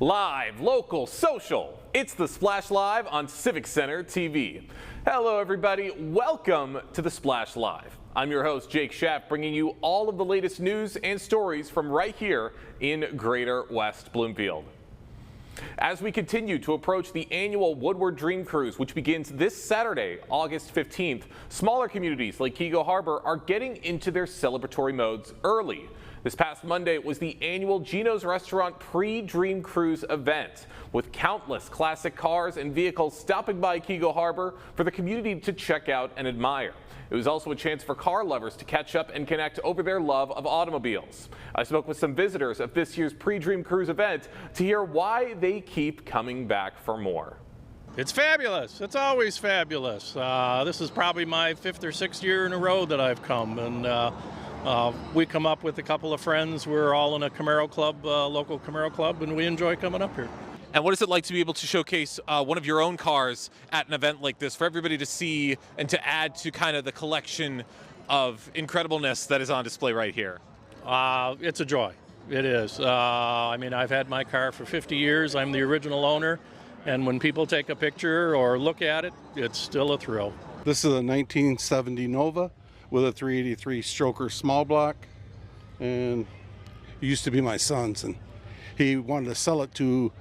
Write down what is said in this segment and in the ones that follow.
Live, local, social. It's the Splash Live on Civic Center TV. Hello, everybody. Welcome to the Splash Live. I'm your host, Jake Schaff, bringing you all of the latest news and stories from right here in Greater West Bloomfield. As we continue to approach the annual Woodward Dream Cruise, which begins this Saturday, August 15th, smaller communities like Keego Harbor are getting into their celebratory modes early. This past Monday was the annual Gino's Restaurant Pre-Dream Cruise event, with countless classic cars and vehicles stopping by Keego Harbor for the community to check out and admire. It was also a chance for car lovers to catch up and connect over their love of automobiles. I spoke with some visitors of this year's Pre-Dream Cruise event to hear why they keep coming back for more. It's fabulous. It's always fabulous. This is probably my 5th or 6th year in a row that I've come, and we come up with a couple of friends. We're all in a Camaro club, local Camaro club, and we enjoy coming up here. And what is it like to be able to showcase one of your own cars at an event like this for everybody to see and to add to kind of the collection of incredibleness that is on display right here? It's a joy. It is. I mean, I've had my car for 50 years. I'm the original owner. And when people take a picture or look at it, it's still a thrill. This is a 1970 Nova with a 383 stroker small block. And it used to be my son's, and he wanted to sell it to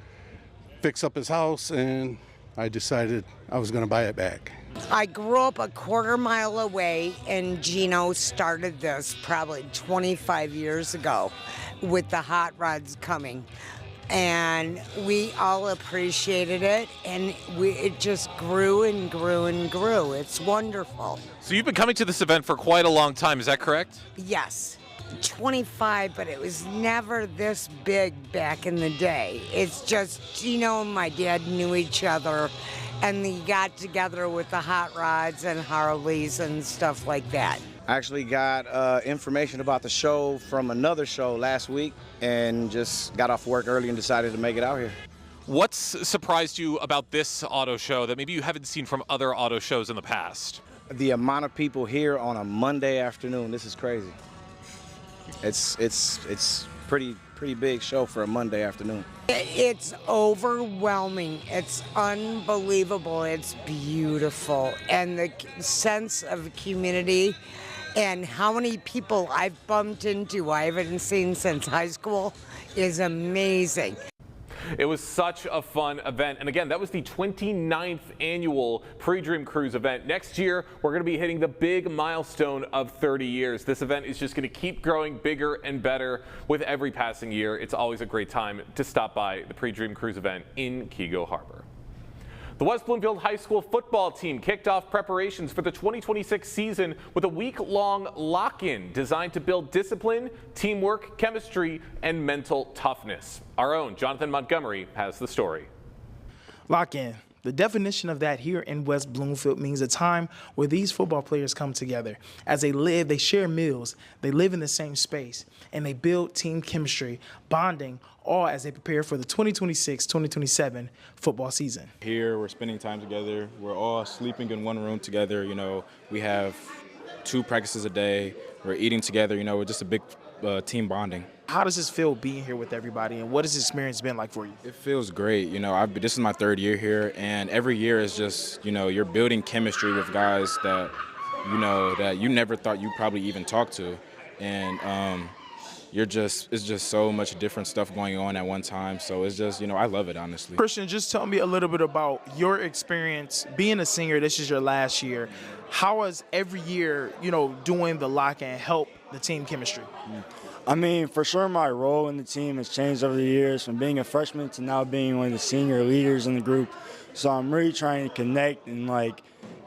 fix up his house, and I decided I was going to buy it back. I grew up a quarter-mile away, and Gino started this probably 25 years ago with the hot rods coming. And we all appreciated it, and it just grew and grew and grew. It's wonderful. So you've been coming to this event for quite a long time, is that correct? Yes. 25, but it was never this big back in the day. It's just Gino and my dad knew each other, and they got together with the hot rods and Harleys and stuff like that. I actually got information about the show from another show last week and just got off work early and decided to make it out here. What's surprised you about this auto show that maybe you haven't seen from other auto shows in the past? The amount of people here on a Monday afternoon, this is crazy. It's pretty big show for a Monday afternoon. It's overwhelming. It's unbelievable. It's beautiful. And the sense of community and how many people I've bumped into I haven't seen since high school is amazing. It was such a fun event. And again, that was the 29th annual Pre-Dream Cruise event. Next year, we're going to be hitting the big milestone of 30 years. This event is just going to keep growing bigger and better with every passing year. It's always a great time to stop by the Pre-Dream Cruise event in Keego Harbor. The West Bloomfield High School football team kicked off preparations for the 2026 season with a week-long lock-in designed to build discipline, teamwork, chemistry, and mental toughness. Our own Jonathan Montgomery has the story. Lock-in. The definition of that here in West Bloomfield means a time where these football players come together. As they live, they share meals, they live in the same space, and they build team chemistry, bonding, all as they prepare for the 2026-2027 football season. Here, we're spending time together. We're all sleeping in one room together. You know, we have 2 practices a day. We're eating together. You know, we're just a big team bonding. How does this feel being here with everybody, and what has this experience been like for you? It feels great. You know, this is my 3rd year here, and every year is just, you know, you're building chemistry with guys that, you know, that you never thought you probably even talk to. And it's just so much different stuff going on at one time. So it's just, you know, I love it, honestly. Christian, just tell me a little bit about your experience being a senior. This is your last year. How has every year, you know, doing the lock-in help the team chemistry? I mean, for sure my role in the team has changed over the years from being a freshman to now being one of the senior leaders in the group. So I'm really trying to connect and, like,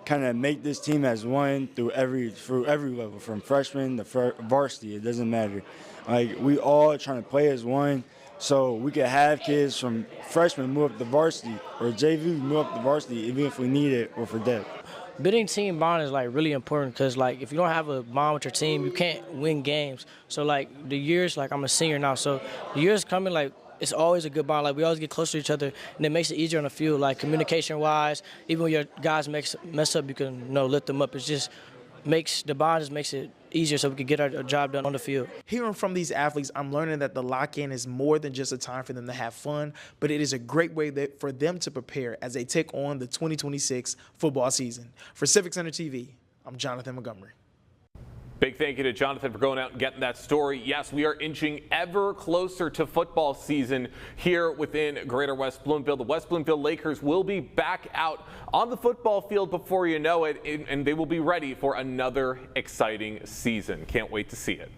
kind of make this team as one through every level, from freshman to varsity. It doesn't matter. Like, we all trying to play as one, so we could have kids from freshman move up to varsity, or JV move up to varsity, even if we need it or for depth. Building team bond is like really important because like if you don't have a bond with your team, you can't win games. So like the years, like I'm a senior now, so the years coming, like it's always a good bond. Like we always get closer to each other, and it makes it easier on the field. Like communication wise, even when your guys mess up, you can lift them up. It's just makes it easier so we can get our job done on the field. Hearing from these athletes, I'm learning that the lock-in is more than just a time for them to have fun, but it is a great way for them to prepare as they take on the 2026 football season. For Civic Center TV, I'm Jonathan Montgomery. Big thank you to Jonathan for going out and getting that story. Yes, we are inching ever closer to football season here within Greater West Bloomfield. The West Bloomfield Lakers will be back out on the football field before you know it, and they will be ready for another exciting season. Can't wait to see it.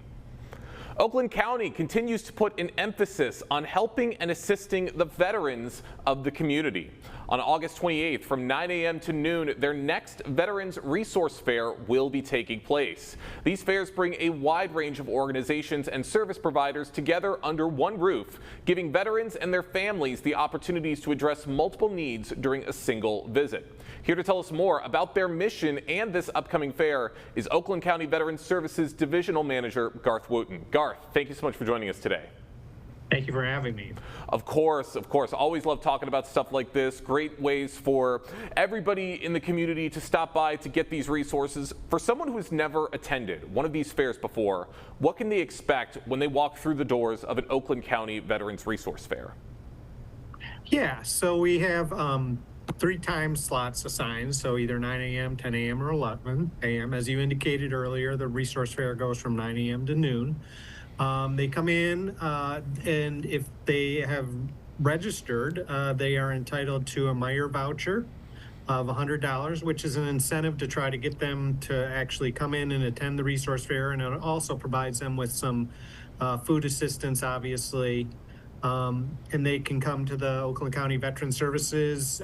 Oakland County continues to put an emphasis on helping and assisting the veterans of the community. On August 28th from 9 a.m. to noon, their next Veterans Resource Fair will be taking place. These fairs bring a wide range of organizations and service providers together under one roof, giving veterans and their families the opportunities to address multiple needs during a single visit. Here to tell us more about their mission and this upcoming fair is Oakland County Veterans Services Divisional Manager Garth Wooten. Garth, thank you so much for joining us today. Thank you for having me. Of course. Always love talking about stuff like this. Great ways for everybody in the community to stop by to get these resources. For someone who has never attended one of these fairs before, what can they expect when they walk through the doors of an Oakland County Veterans Resource Fair? Yeah, so we have 3 time slots assigned, so either 9 a.m., 10 a.m., or 11 a.m. As you indicated earlier, the resource fair goes from 9 a.m. to noon. They come in, and if they have registered, they are entitled to a Meyer voucher of $100, which is an incentive to try to get them to actually come in and attend the resource fair, and it also provides them with some food assistance, obviously. And they can come to the Oakland County Veterans Services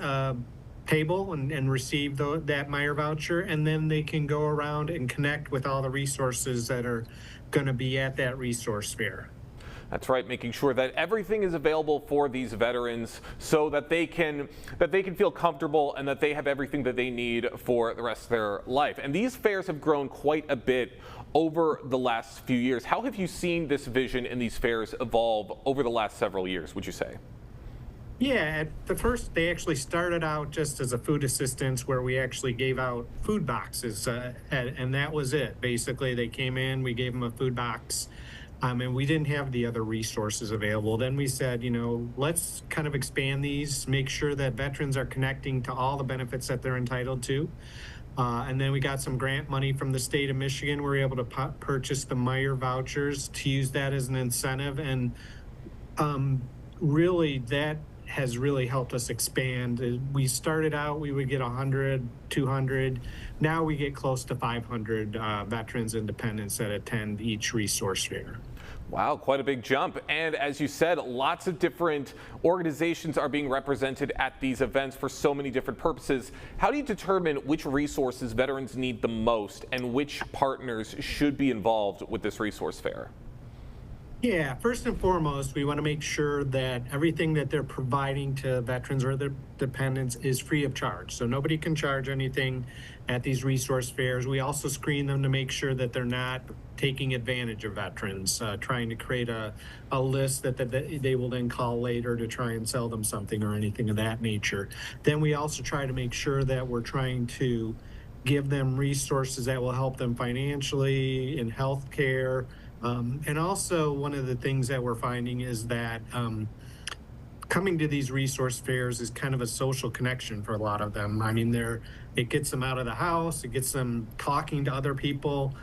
table and receive that Meyer voucher, and then they can go around and connect with all the resources that are going to be at that resource fair. That's right, making sure that everything is available for these veterans so that they can feel comfortable and that they have everything that they need for the rest of their life. And these fairs have grown quite a bit over the last few years. How have you seen this vision in these fairs evolve over the last several years, would you say? Yeah, at the first, they actually started out just as a food assistance where we actually gave out food boxes, and that was it. Basically, they came in, we gave them a food box, and we didn't have the other resources available. Then we said, let's kind of expand these, make sure that veterans are connecting to all the benefits that they're entitled to. And then we got some grant money from the state of Michigan. We were able to purchase the Meyer vouchers to use that as an incentive, and really that has really helped us expand. We started out, we would get 100, 200. Now we get close to 500 veterans and dependents that attend each resource fair. Wow, quite a big jump. And as you said, lots of different organizations are being represented at these events for so many different purposes. How do you determine which resources veterans need the most and which partners should be involved with this resource fair? Yeah, first and foremost, we want to make sure that everything that they're providing to veterans or their dependents is free of charge. So nobody can charge anything at these resource fairs. We also screen them to make sure that they're not taking advantage of veterans, trying to create a list that they will then call later to try and sell them something or anything of that nature. Then we also try to make sure that we're trying to give them resources that will help them financially, in health care. And also one of the things that we're finding is that coming to these resource fairs is kind of a social connection for a lot of them. I mean, it gets them out of the house, it gets them talking to other people,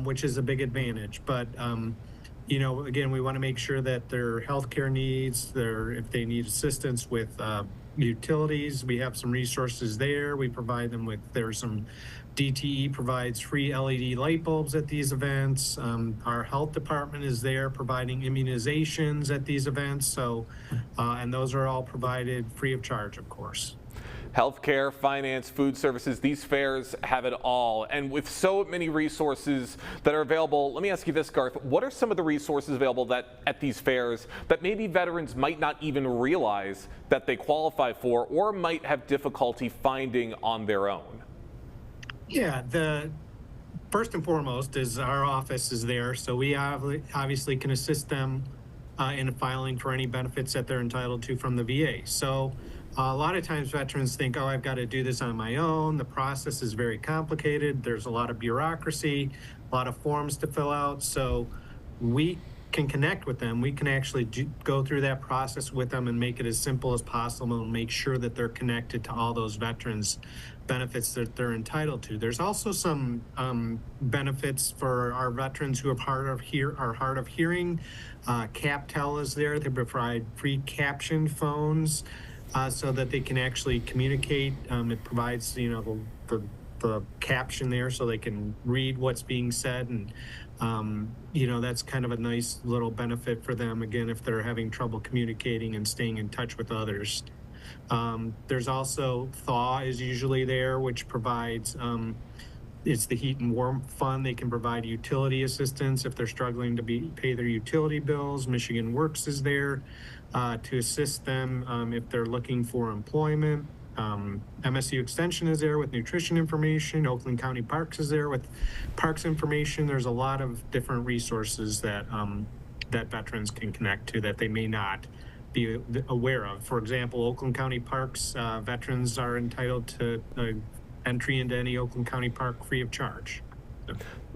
which is a big advantage. But, again, we want to make sure that their healthcare needs, if they need assistance with utilities, we have some resources there. We provide them with, there's some DTE provides free LED light bulbs at these events. Our health department is there providing immunizations at these events. So, and those are all provided free of charge, of course. Healthcare, finance, food services, these fairs have it all. And with so many resources that are available, let me ask you this, Garth, what are some of the resources available at these fairs that maybe veterans might not even realize that they qualify for or might have difficulty finding on their own? Yeah, the first and foremost is our office is there, so we obviously can assist them in filing for any benefits that they're entitled to from the VA. So a lot of times veterans think, oh, I've got to do this on my own. The process is very complicated. There's a lot of bureaucracy, a lot of forms to fill out. So we can connect with them. We can actually go through that process with them and make it as simple as possible and make sure that they're connected to all those veterans benefits that they're entitled to. There's also some benefits for our veterans who are hard of hearing. CapTel is there. They provide free caption phones so that they can actually communicate. It provides, the caption there so they can read what's being said, and that's kind of a nice little benefit for them, again, if they're having trouble communicating and staying in touch with others. There's also Thaw is usually there, which provides, it's the heat and warmth fund. They can provide utility assistance if they're struggling to pay their utility bills. Michigan Works is there to assist them if they're looking for employment. MSU Extension is there with nutrition information. Oakland County Parks is there with parks information. There's a lot of different resources that that veterans can connect to that they may not be aware of. For example, Oakland County Parks veterans are entitled to entry into any Oakland County Park free of charge.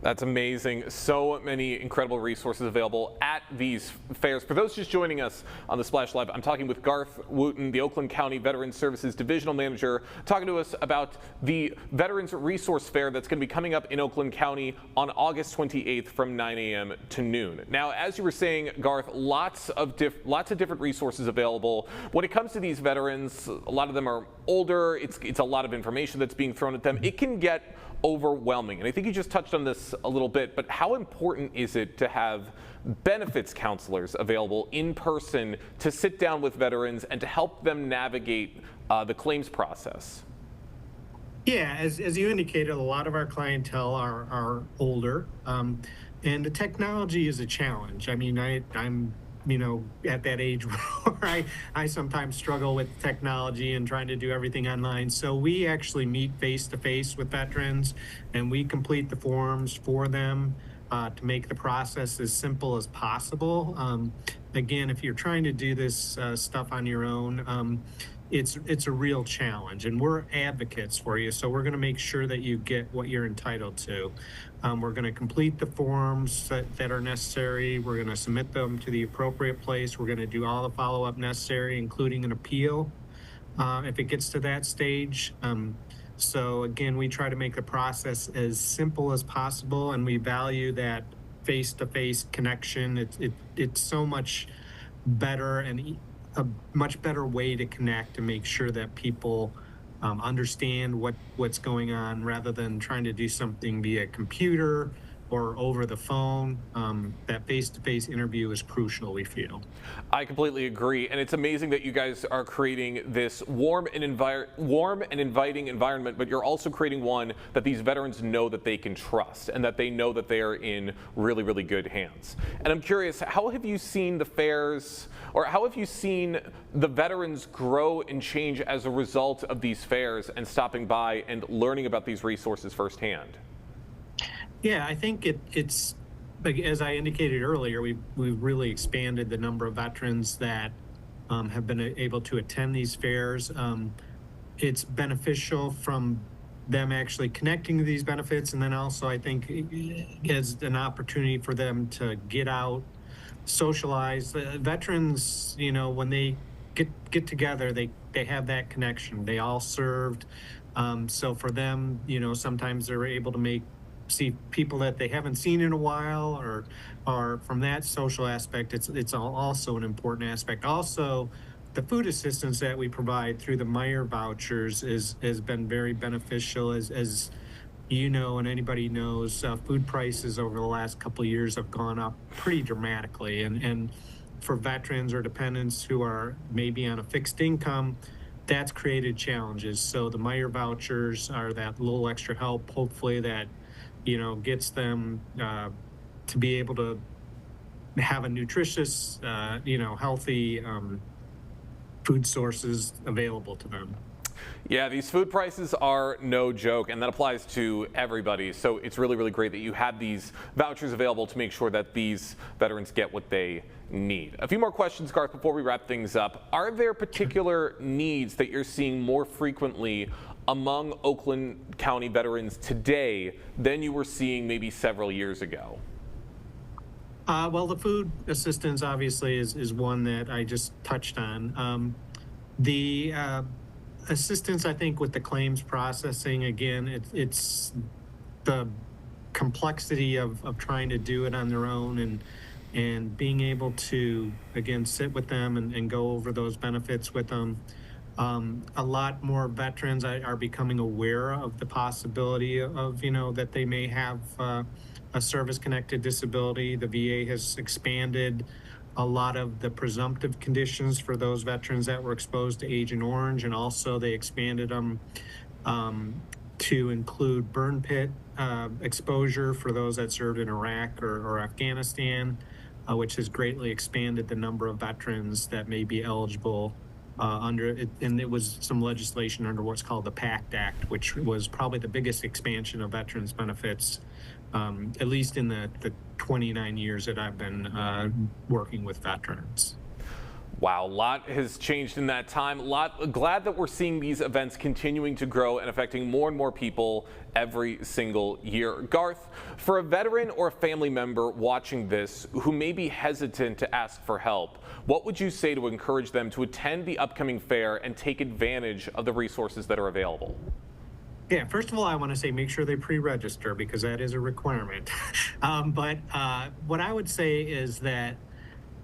That's amazing. So many incredible resources available at these fairs. For those just joining us on the Splash Live, I'm talking with Garth Wooten, the Oakland County Veterans Services Divisional Manager, talking to us about the Veterans Resource Fair that's going to be coming up in Oakland County on August 28th from 9 a.m. to noon. Now, as you were saying, Garth, lots of different resources available. When it comes to these veterans, a lot of them are older. It's a lot of information that's being thrown at them. It can get overwhelming. And I think you just touched on this a little bit, but how important is it to have benefits counselors available in person to sit down with veterans and to help them navigate the claims process? Yeah, as you indicated, a lot of our clientele are older, and the technology is a challenge. I mean, I'm at that age where I sometimes struggle with technology and trying to do everything online. So we actually meet face-to-face with veterans, and we complete the forms for them to make the process as simple as possible. Again, if you're trying to do this stuff on your own, it's a real challenge, and we're advocates for you. So we're going to make sure that you get what you're entitled to. We're going to complete the forms that are necessary. We're going to submit them to the appropriate place. We're going to do all the follow-up necessary, including an appeal if it gets to that stage. So again, we try to make the process as simple as possible, and we value that face-to-face connection. It's so much better and a much better way to connect and make sure that people understand what's going on rather than trying to do something via computer or over the phone. That face-to-face interview is crucial, we feel. I completely agree, and it's amazing that you guys are creating this warm and inviting environment, but you're also creating one that these veterans know that they can trust and that they know that they are in really, really good hands. And I'm curious, how have you seen the fairs, or how have you seen the veterans grow and change as a result of these fairs and stopping by and learning about these resources firsthand? Yeah, I think it's like, as I indicated earlier, we've really expanded the number of veterans that have been able to attend these fairs. It's beneficial from them actually connecting to these benefits, and then also I think as an opportunity for them to get out, socialize. Veterans, when they get together, they have that connection. They all served, so for them, sometimes they're able to see people that they haven't seen in a while, or from that social aspect, it's also an important aspect. Also, the food assistance that we provide through the Meyer vouchers has been very beneficial. As you know, and anybody knows, food prices over the last couple of years have gone up pretty dramatically, and for veterans or dependents who are maybe on a fixed income, that's created challenges. So the Meyer vouchers are that little extra help, hopefully, that gets them to be able to have a nutritious, healthy food sources available to them. Yeah, these food prices are no joke, and that applies to everybody. So it's really, really great that you have these vouchers available to make sure that these veterans get what they need. A few more questions, Garth, before we wrap things up. Are there particular needs that you're seeing more frequently among Oakland County veterans today than you were seeing maybe several years ago? Well, the food assistance obviously is one that I just touched on. The assistance, I think, with the claims processing, again, it's the complexity of trying to do it on their own and being able to, again, sit with them and go over those benefits with them. A lot more veterans are becoming aware of the possibility of, that they may have a service-connected disability. The VA has expanded a lot of the presumptive conditions for those veterans that were exposed to Agent Orange, and also they expanded them to include burn pit exposure for those that served in Iraq or Afghanistan, which has greatly expanded the number of veterans that may be eligible under it. And it was some legislation under what's called the PACT Act, which was probably the biggest expansion of veterans benefits, at least in the 29 years that I've been working with veterans. Wow, a lot has changed in that time. Glad that we're seeing these events continuing to grow and affecting more and more people every single year. Garth, for a veteran or a family member watching this who may be hesitant to ask for help, what would you say to encourage them to attend the upcoming fair and take advantage of the resources that are available? Yeah, first of all, I want to say make sure they pre-register, because that is a requirement. But what I would say is that,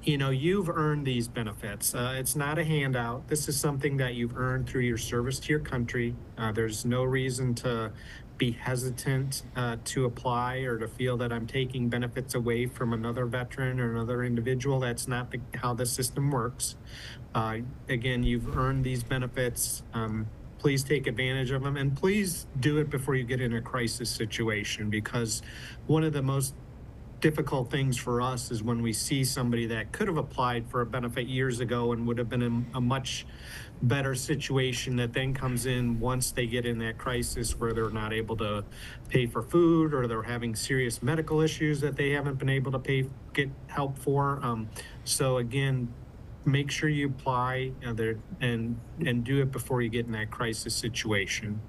you've earned these benefits. It's not a handout. This is something that you've earned through your service to your country. There's no reason to be hesitant to apply or to feel that I'm taking benefits away from another veteran or another individual. That's not how the system works. Again, you've earned these benefits. Please take advantage of them, and please do it before you get in a crisis situation, because one of the most difficult things for us is when we see somebody that could have applied for a benefit years ago and would have been in a much better situation that then comes in once they get in that crisis where they're not able to pay for food, or they're having serious medical issues that they haven't been able to get help for. So again, make sure you apply and do it before you get in that crisis situation.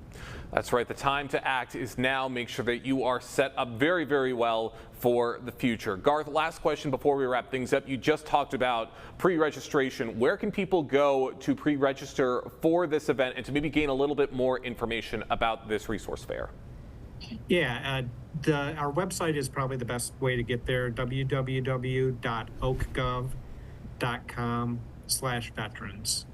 That's right. The time to act is now. Make sure that you are set up very, very well for the future. Garth, last question before we wrap things up. You just talked about pre-registration. Where can people go to pre-register for this event and to maybe gain a little bit more information about this resource fair? Yeah, our website is probably the best way to get there, www.oakgov.com/veterans.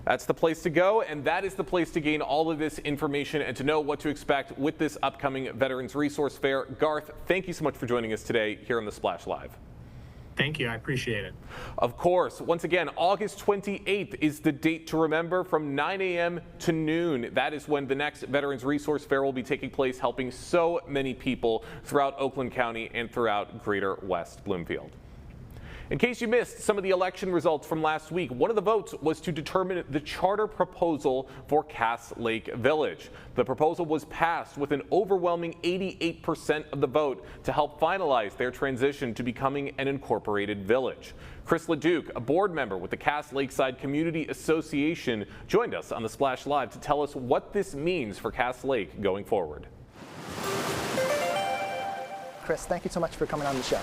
That's the place to go, and that is the place to gain all of this information and to know what to expect with this upcoming Veterans Resource Fair. Garth, thank you so much for joining us today here on the Splash Live. Thank you. I appreciate it. Of course. Once again, August 28th is the date to remember, from 9 a.m. to noon. That is when the next Veterans Resource Fair will be taking place, helping so many people throughout Oakland County and throughout Greater West Bloomfield. In case you missed some of the election results from last week, one of the votes was to determine the charter proposal for Cass Lake Village. The proposal was passed with an overwhelming 88% of the vote to help finalize their transition to becoming an incorporated village. Chris LeDuc, a board member with the Cass Lakeside Community Association, joined us on the Splash Live to tell us what this means for Cass Lake going forward. Chris, thank you so much for coming on the show.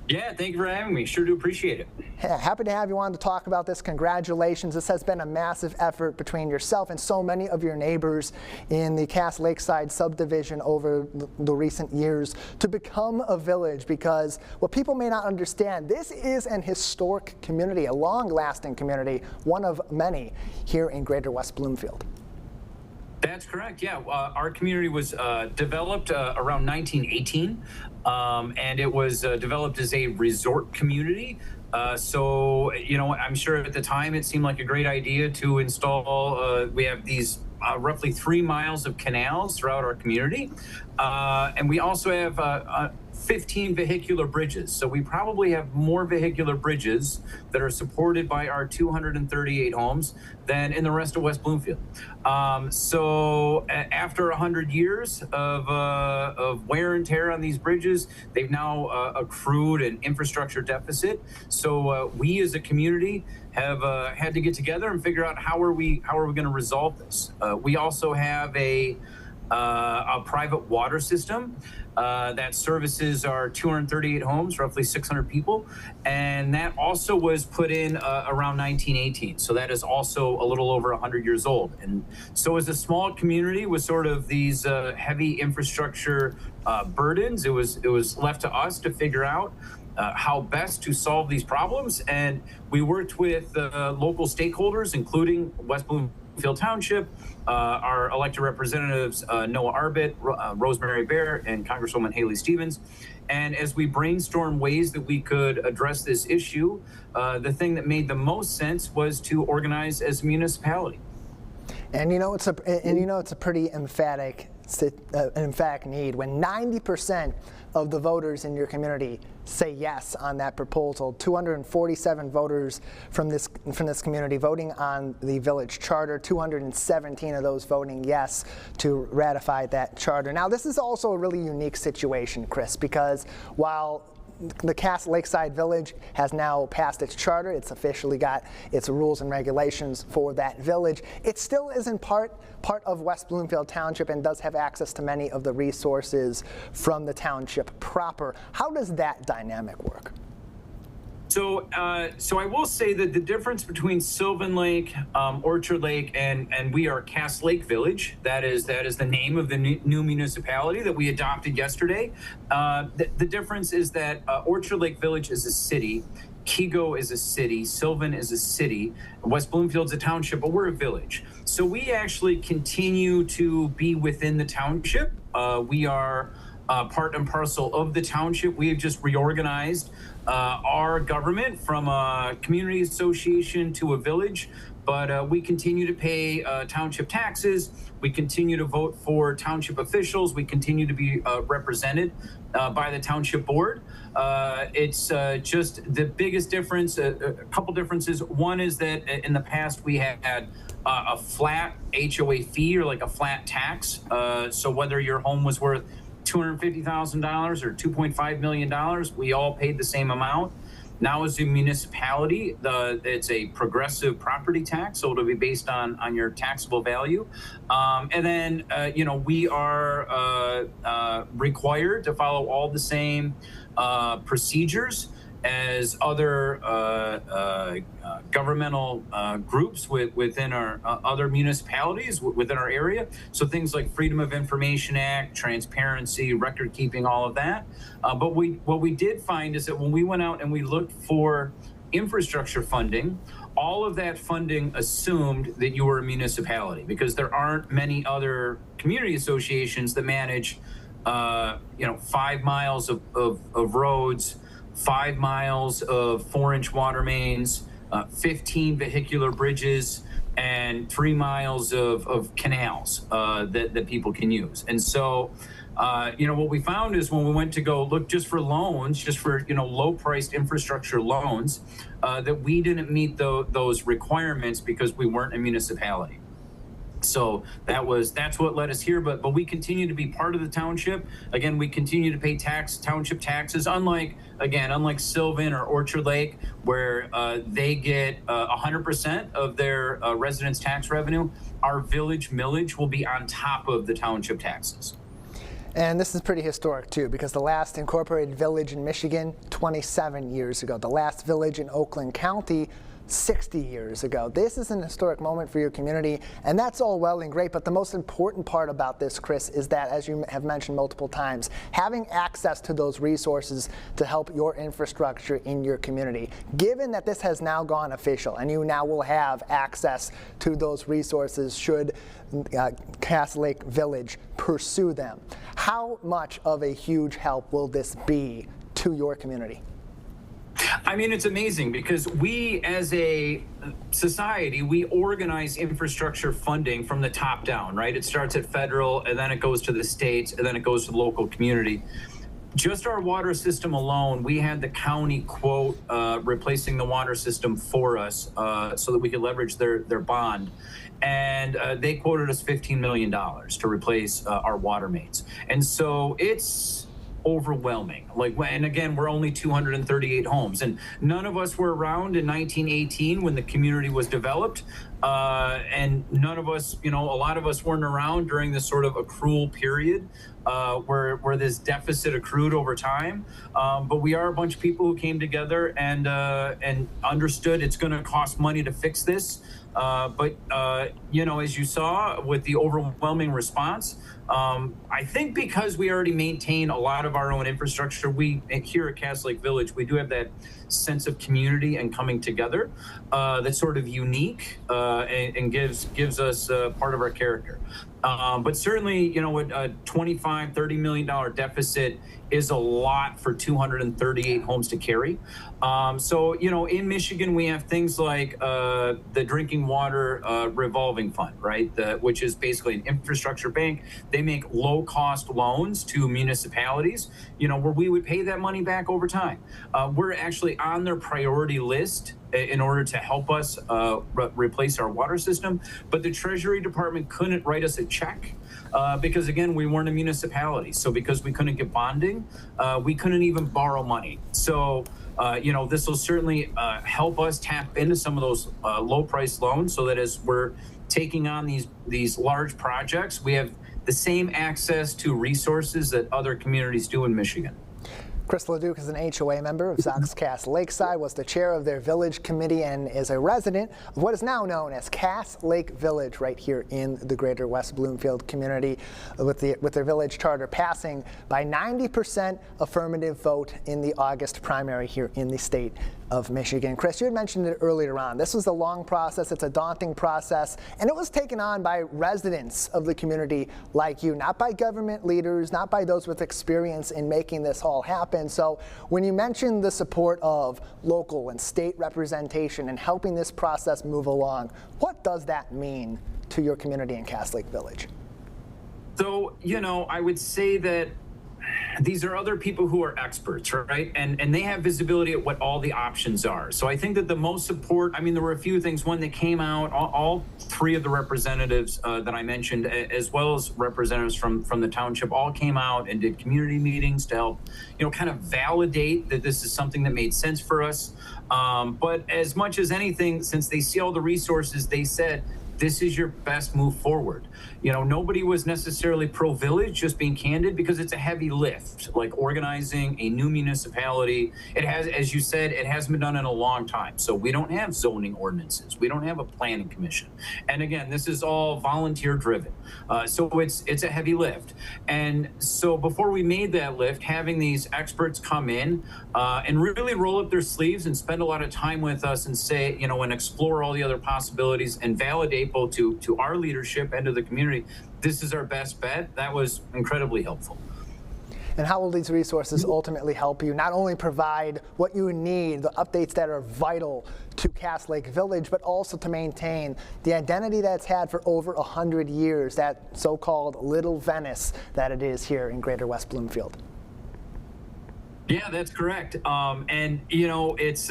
Yeah, thank you for having me. Sure do appreciate it. Yeah, happy to have you on to talk about this. Congratulations. This has been a massive effort between yourself and so many of your neighbors in the Cass Lakeside subdivision over the recent years to become a village, because what people may not understand, this is an historic community, a long-lasting community, one of many here in Greater West Bloomfield. That's correct. Yeah, our community was developed around 1918, and it was developed as a resort community. So, I'm sure at the time it seemed like a great idea to install. We have these roughly 3 miles of canals throughout our community. And we also have 15 vehicular bridges. So we probably have more vehicular bridges that are supported by our 238 homes than in the rest of West Bloomfield. So after 100 years of wear and tear on these bridges, they've now accrued an infrastructure deficit. So we as a community have had to get together and figure out how are we going to resolve this. We also have a private water system that services our 238 homes, roughly 600 people, and that also was put in around 1918. So that is also a little over 100 years old. And so as a small community with sort of these heavy infrastructure burdens, it was left to us to figure out how best to solve these problems. And we worked with local stakeholders, including West Bloomfield Township, our elected representatives, Noah Arbit, Rosemary Bear, and Congresswoman Haley Stevens. And as we brainstormed ways that we could address this issue, the thing that made the most sense was to organize as a municipality. And it's a pretty emphatic need when 90% of the voters in your community say yes on that proposal. 247 voters from this community voting on the village charter, 217 of those voting yes to ratify that charter. Now, this is also a really unique situation, Chris, because while the Cass Lakeside Village has now passed its charter, it's officially got its rules and regulations for that village, it still isn't part of West Bloomfield Township and does have access to many of the resources from the township proper. How does that dynamic work? So I will say that the difference between Sylvan Lake, Orchard Lake, and we are Cass Lake Village. That is the name of the new municipality that we adopted yesterday. The difference is that Orchard Lake Village is a city, Kego is a city, Sylvan is a city, West Bloomfield's a township, but we're a village. So we actually continue to be within the township. We are part and parcel of the township. We have just reorganized our government from a community association to a village, but we continue to pay township taxes. We continue to vote for township officials. We continue to be represented by the township board. It's just the biggest difference, a couple differences. One is that in the past we had a flat HOA fee or like a flat tax. So whether your home was worth $250,000 or $2.5 million, we all paid the same amount. Now as a municipality, it's a progressive property tax, so it'll be based on your taxable value. And then, we are required to follow all the same procedures as other governmental groups within our other municipalities within our area. So things like Freedom of Information Act, transparency, record keeping, all of that. But what we did find is that when we went out and we looked for infrastructure funding, all of that funding assumed that you were a municipality, because there aren't many other community associations that manage 5 miles of roads, 5 miles of 4-inch water mains, 15 vehicular bridges, and 3 miles of canals that people can use. And so, what we found is when we went to go look just for loans, just for low-priced infrastructure loans, that we didn't meet those requirements because we weren't a municipality. So that's what led us here, but we continue to be part of the township. Again, we continue to pay township taxes, unlike Sylvan or Orchard Lake, where they get 100% of their residents' tax revenue. Our village millage will be on top of the township taxes. And this is pretty historic too, because the last incorporated village in Michigan, 27 years ago. The last village in Oakland County, 60 years ago. This is an historic moment for your community, and that's all well and great, but the most important part about this, Chris, is that, as you have mentioned multiple times, having access to those resources to help your infrastructure in your community. Given that this has now gone official and you now will have access to those resources should Cass Lake Village pursue them, how much of a huge help will this be to your community? I mean, it's amazing because we as a society, we organize infrastructure funding from the top down, right? It starts at federal and then it goes to the states and then it goes to the local community. Just our water system alone, we had the county quote replacing the water system for us so that we could leverage their bond. And they quoted us $15 million to replace our water mains. And so it's overwhelming. And again, we're only 238 homes, and none of us were around in 1918 when the community was developed. And none of us, a lot of us weren't around during this sort of accrual period where this deficit accrued over time. But we are a bunch of people who came together and understood it's going to cost money to fix this. But as you saw with the overwhelming response, I think because we already maintain a lot of our own infrastructure, we here at Cass Lake Village, we do have that sense of community and coming together that's sort of unique and gives us part of our character. But certainly, a $25-30 million deficit is a lot for 238 homes to carry. So, in Michigan, we have things like the drinking water revolving fund, right? Which is basically an infrastructure bank. They make low-cost loans to municipalities, where we would pay that money back over time. We're actually on their priority list in order to help us replace our water system. But the Treasury Department couldn't write us a check because, again, we weren't a municipality. So because we couldn't get bonding, we couldn't even borrow money. So, this will certainly help us tap into some of those low-price loans so that as we're taking on these large projects, we have the same access to resources that other communities do in Michigan. Chris LeDuc is an HOA member of Cass Lakeside, was the chair of their village committee, and is a resident of what is now known as Cass Lake Village right here in the greater West Bloomfield community, with their village charter passing by 90% affirmative vote in the August primary here in the state of Michigan. Chris, you had mentioned it earlier on. This was a long process. It's a daunting process, and it was taken on by residents of the community like you, not by government leaders, not by those with experience in making this all happen. So when you mentioned the support of local and state representation and helping this process move along, what does that mean to your community in Cass Lake Village? So, I would say that these are other people who are experts, right? And they have visibility at what all the options are. So I think that the most support, there were a few things. One that came out, all three of the representatives that I mentioned, as well as representatives from the township, all came out and did community meetings to help, kind of validate that this is something that made sense for us. But as much as anything, since they see all the resources, they said, this is your best move forward. Nobody was necessarily pro-village, just being candid, because it's a heavy lift, like organizing a new municipality. It has, as you said, it hasn't been done in a long time. So we don't have zoning ordinances. We don't have a planning commission. And again, this is all volunteer driven. So it's a heavy lift. And so before we made that lift, having these experts come in and really roll up their sleeves and spend a lot of time with us and say, and explore all the other possibilities and validate both to our leadership and to the community, this is our best bet. That was incredibly helpful. And how will these resources ultimately help you not only provide what you need, the updates that are vital to Cass Lake Village, but also to maintain the identity that's had for over 100 years, that so-called Little Venice that it is here in greater West Bloomfield? Yeah, that's correct. And, it's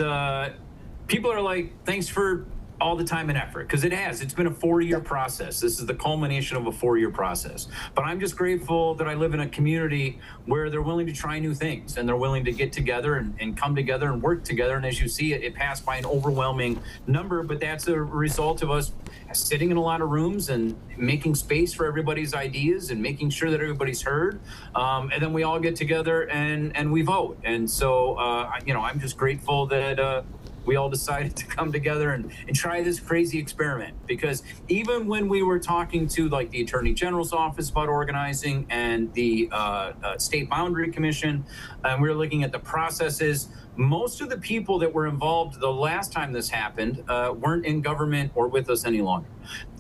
people are like, thanks for all the time and effort, because it's been a 4-year process. This is the culmination of a 4-year process. But I'm just grateful that I live in a community where they're willing to try new things and they're willing to get together and come together and work together. And as you see, it passed by an overwhelming number, but that's a result of us sitting in a lot of rooms and making space for everybody's ideas and making sure that everybody's heard. And then we all get together and we vote. And so, I'm just grateful that we all decided to come together and try this crazy experiment, because even when we were talking to like the Attorney General's office about organizing and the State Boundary Commission, and we were looking at the processes, most of the people that were involved the last time this happened weren't in government or with us any longer.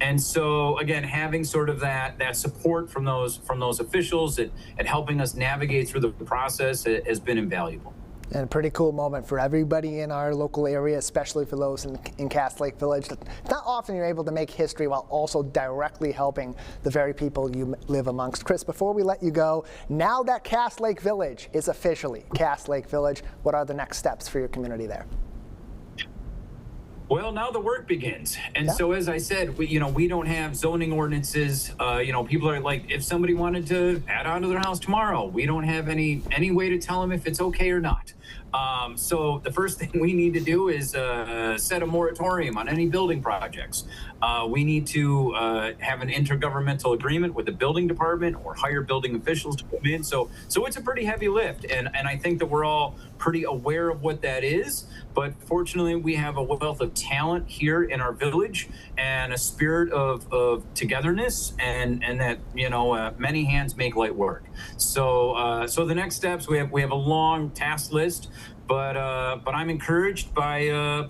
And so again, having sort of that support from those officials at helping us navigate through the process has been invaluable. And a pretty cool moment for everybody in our local area, especially for those in Cass Lake Village. It's not often you're able to make history while also directly helping the very people you live amongst. Chris, before we let you go, now that Cass Lake Village is officially Cass Lake Village, what are the next steps for your community there? Well, now the work begins. And so, as I said, we don't have zoning ordinances. People are like, if somebody wanted to add on to their house tomorrow, we don't have any way to tell them if it's okay or not. So the first thing we need to do is set a moratorium on any building projects. We need to have an intergovernmental agreement with the building department or hire building officials to come in. So it's a pretty heavy lift. And I think that we're all pretty aware of what that is. But fortunately, we have a wealth of talent here in our village and a spirit of togetherness and that, many hands make light work. So the next steps, we have a long task list. But I'm encouraged by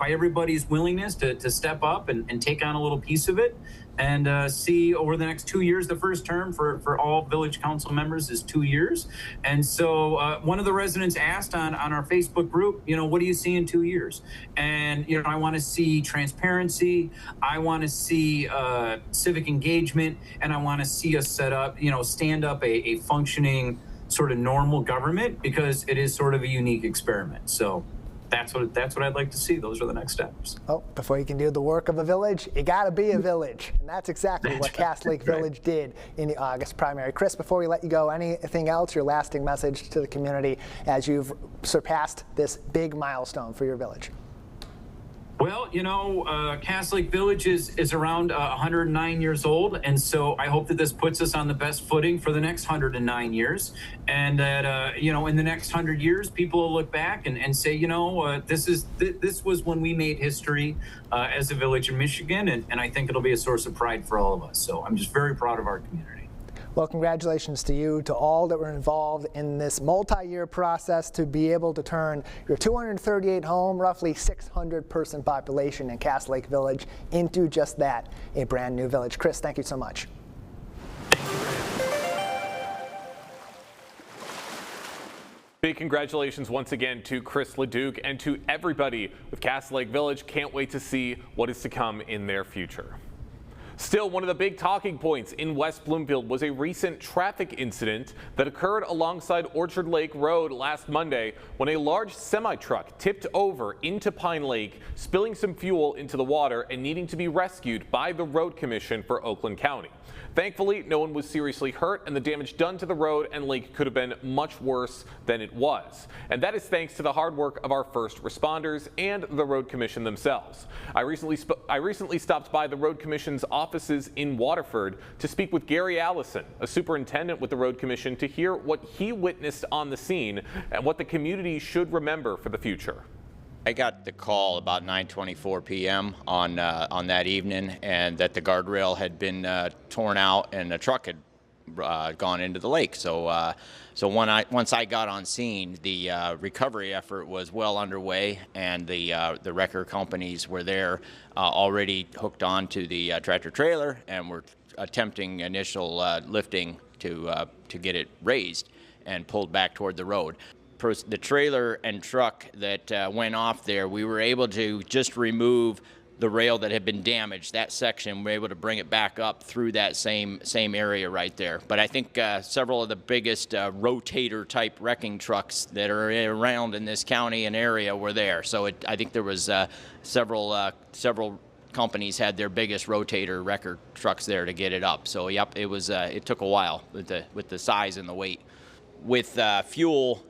everybody's willingness to step up and take on a little piece of it and see over the next 2 years. The first term for all village council members is 2 years. And so one of the residents asked on our Facebook group, what do you see in 2 years? And, I want to see transparency. I want to see civic engagement. And I want to see us stand up a functioning sort of normal government, because it is sort of a unique experiment. So that's what I'd like to see. Those are the next steps. Oh, before you can do the work of a village, you got to be a village. And that's exactly what Cass Lake Village did in the August primary. Chris, before we let you go, anything else, your lasting message to the community as you've surpassed this big milestone for your village? Well, Cass Lake Village is around 109 years old, and so I hope that this puts us on the best footing for the next 109 years, and that in the next 100 years, people will look back and say, this was when we made history as a village in Michigan, and I think it'll be a source of pride for all of us. So I'm just very proud of our community. Well, congratulations to you, to all that were involved in this multi-year process to be able to turn your 238 home, roughly 600 person population in Cass Lake Village into just that, a brand new village. Chris, thank you so much. Big congratulations once again to Chris LeDuc and to everybody with Cass Lake Village. Can't wait to see what is to come in their future. Still, one of the big talking points in West Bloomfield was a recent traffic incident that occurred alongside Orchard Lake Road last Monday when a large semi-truck tipped over into Pine Lake, spilling some fuel into the water and needing to be rescued by the Road Commission for Oakland County. Thankfully, no one was seriously hurt, and the damage done to the road and lake could have been much worse than it was. And that is thanks to the hard work of our first responders and the Road Commission themselves. I recently stopped by the Road Commission's offices in Waterford to speak with Gary Allison, a superintendent with the Road Commission, to hear what he witnessed on the scene and what the community should remember for the future. I got the call about 9:24 p.m. on that evening, and that the guardrail had been torn out and a truck had gone into the lake. So once I got on scene, the recovery effort was well underway, and the wrecker companies were there already hooked onto the tractor trailer and were attempting initial lifting to get it raised and pulled back toward the road. The trailer and truck that went off there, we were able to just remove the rail that had been damaged. That section, we were able to bring it back up through that same area right there. But I think several of the biggest rotator type wrecking trucks that are around in this county and area were there. So I think there was several companies had their biggest rotator wrecker trucks there to get it up. So yep, it took a while with the size and the weight. With fuel.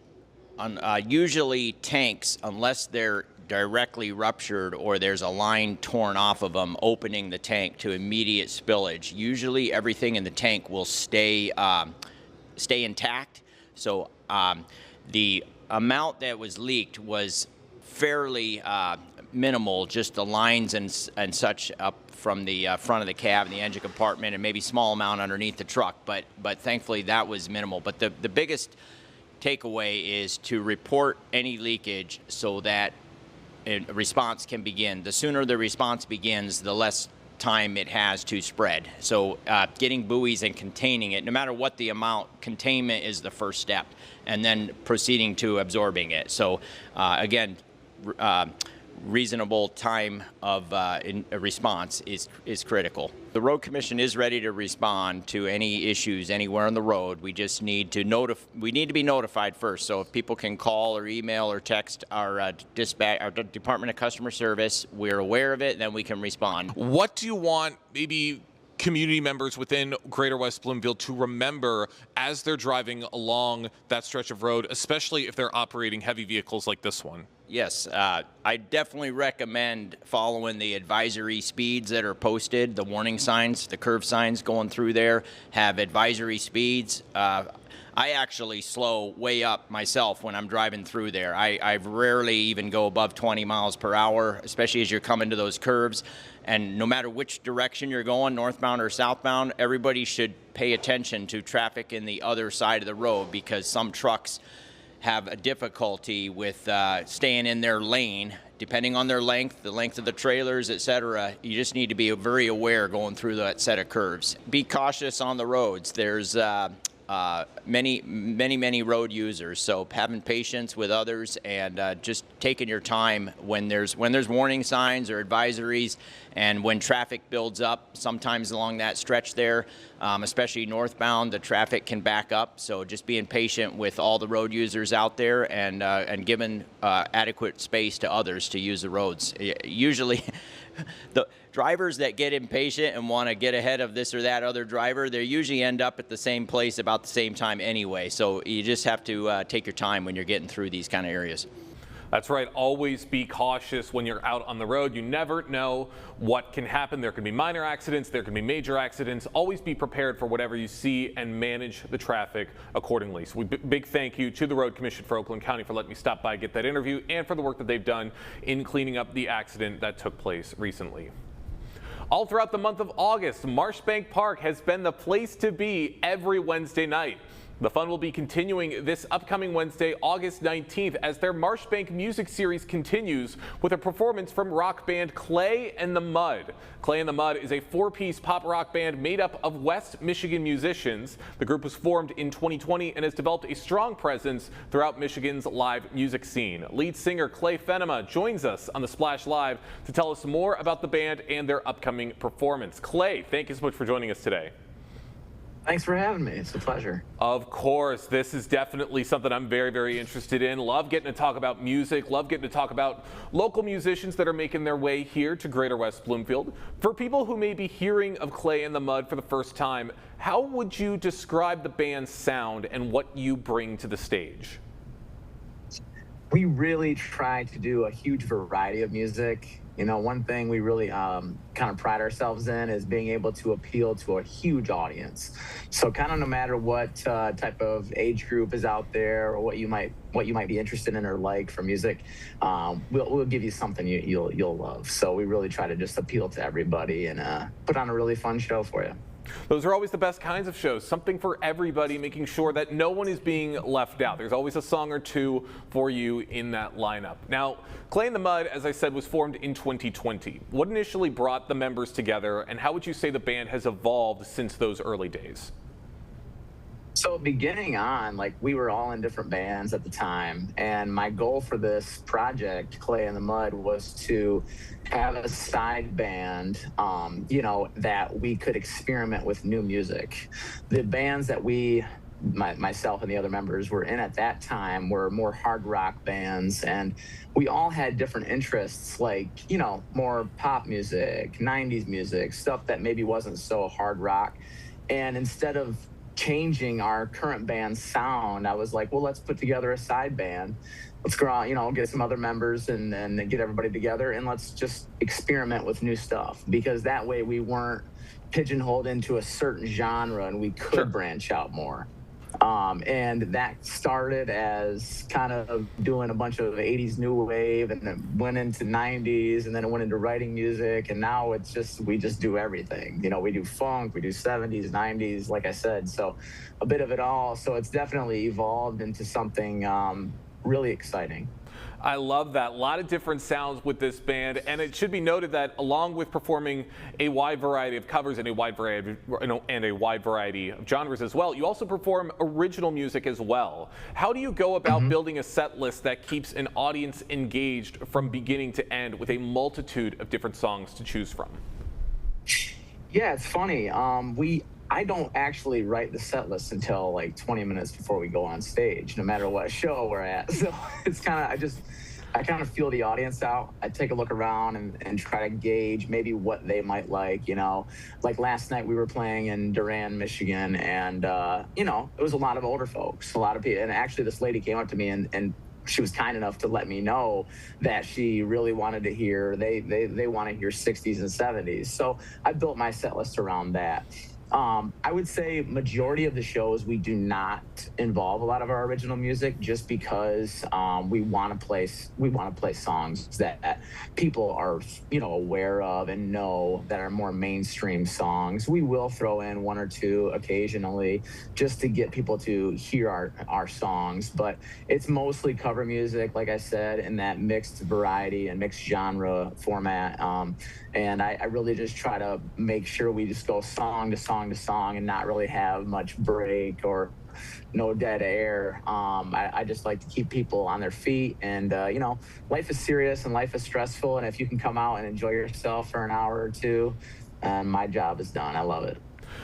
Usually tanks, unless they're directly ruptured or there's a line torn off of them opening the tank to immediate spillage, usually everything in the tank will stay intact. So the amount that was leaked was fairly minimal, just the lines and such up from the front of the cab and the engine compartment, and maybe small amount underneath the truck, but thankfully that was minimal. But the biggest takeaway is to report any leakage so that a response can begin. The sooner the response begins, the less time it has to spread. So getting buoys and containing it, no matter what the amount, containment is the first step, and then proceeding to absorbing it. So again, reasonable time of in response is critical. The Road Commission is ready to respond to any issues anywhere on the road. We just need to be notified first. So if people can call or email or text our dispatch, our Department of Customer Service, we're aware of it, then we can respond. What do you want maybe community members within Greater West Bloomfield to remember as they're driving along that stretch of road, especially if they're operating heavy vehicles like this one? Yes, I definitely recommend following the advisory speeds that are posted. The warning signs, the curve signs going through there have advisory speeds. I actually slow way up myself when I'm driving through there. I rarely even go above 20 miles per hour, especially as you're coming to those curves. And no matter which direction you're going, northbound or southbound, everybody should pay attention to traffic in the other side of the road, because some trucks have a difficulty with staying in their lane, depending on their length, the length of the trailers, etc. You just need to be very aware going through that set of curves. Be cautious on the roads. There's many road users, so having patience with others and just taking your time when there's warning signs or advisories, and when traffic builds up sometimes along that stretch there, especially northbound, the traffic can back up. So just being patient with all the road users out there and giving adequate space to others to use the roads. Usually the drivers that get impatient and want to get ahead of this or that other driver, they usually end up at the same place about the same time anyway. So you just have to take your time when you're getting through these kind of areas. That's right. Always be cautious when you're out on the road. You never know what can happen. There can be minor accidents. There can be major accidents. Always be prepared for whatever you see and manage the traffic accordingly. So big thank you to the Road Commission for Oakland County for letting me stop by, get that interview, and for the work that they've done in cleaning up the accident that took place recently. All throughout the month of August, Marshbank Park has been the place to be every Wednesday night. The fun will be continuing this upcoming Wednesday, August 19th, as their Marshbank music series continues with a performance from rock band Clay and the Mud. Clay and the Mud is a four-piece pop rock band made up of West Michigan musicians. The group was formed in 2020 and has developed a strong presence throughout Michigan's live music scene. Lead singer Clay Fenema joins us on the Splash Live to tell us more about the band and their upcoming performance. Clay, thank you so much for joining us today. Thanks for having me. It's a pleasure. Of course, this is definitely something I'm very interested in. Love getting to talk about music, love getting to talk about local musicians that are making their way here to Greater West Bloomfield. For people who may be hearing of Clay and the Mud for the first time, how would you describe the band's sound and what you bring to the stage? We really try to do a huge variety of music. You know, one thing we really kind of pride ourselves in is being able to appeal to a huge audience. So kind of no matter what type of age group is out there or what you might be interested in or like for music, we'll give you something you'll love. So we really try to just appeal to everybody and put on a really fun show for you. Those are always the best kinds of shows, something for everybody, making sure that no one is being left out. There's always a song or two for you in that lineup. Now, Clay and the Mud, as I said, was formed in 2020. What initially brought the members together, and how would you say the band has evolved since those early days? So beginning on, like, we were all in different bands at the time, and my goal for this project, Clay and the Mud, was to have a side band, that we could experiment with new music. The bands that myself and the other members were in at that time were more hard rock bands, and we all had different interests, like, more pop music, 90s music, stuff that maybe wasn't so hard rock. And instead of changing our current band's sound, I was like, well, let's put together a side band. Let's go out, get some other members and get everybody together, and let's just experiment with new stuff, because that way we weren't pigeonholed into a certain genre and we could branch out more. And that started as kind of doing a bunch of 80s new wave, and then went into 90s, and then it went into writing music, and now it's just, we just do everything. We do funk, we do 70s, 90s, like I said, so a bit of it all. So it's definitely evolved into something really exciting. I love that. A lot of different sounds with this band, and it should be noted that along with performing a wide variety of covers and a wide variety of genres as well, you also perform original music as well. How do you go about building a set list that keeps an audience engaged from beginning to end with a multitude of different songs to choose from? Yeah, it's funny. I don't actually write the set list until like 20 minutes before we go on stage, no matter what show we're at. So it's kind of, I kind of feel the audience out. I take a look around and try to gauge maybe what they might like, you know. Like last night we were playing in Durand, Michigan, and, you know, it was a lot of older folks, a lot of people. And actually this lady came up to me and she was kind enough to let me know that she really wanted to hear, they want to hear 60s and 70s. So I built my set list around that. I would say majority of the shows we do not involve a lot of our original music, just because we want to play songs that people are, you know, aware of and know, that are more mainstream songs. We will throw in one or two occasionally just to get people to hear our songs, but it's mostly cover music, like I said, in that mixed variety and mixed genre format. And I really just try to make sure we just go song to song to song and not really have much break or no dead air. I just like to keep people on their feet, and you know, life is serious and life is stressful, and if you can come out and enjoy yourself for an hour or two, my job is done. I love it.